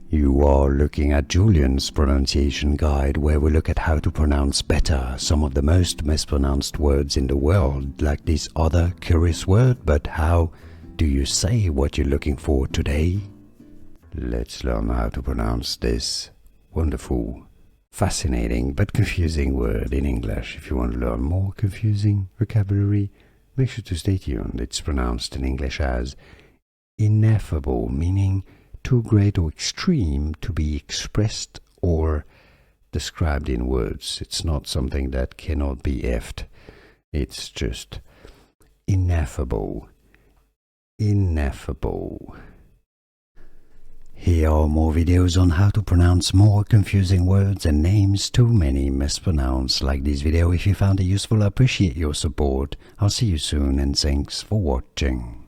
You are looking at Julian's pronunciation guide, where we look at how to pronounce better some of the most mispronounced words in the world, like this other curious word. But how do you say what you're looking for today? Let's learn how to pronounce this wonderful, fascinating but confusing word in English. If you want to learn more confusing vocabulary, make sure to stay tuned. It's pronounced in English as ineffable, meaning too great or extreme to be expressed or described in words. It's not something that cannot be effed. It's just ineffable. Ineffable. Here are more videos on how to pronounce more confusing words and names too many mispronounced. Like this video if you found it useful. I appreciate your support. I'll see you soon and thanks for watching.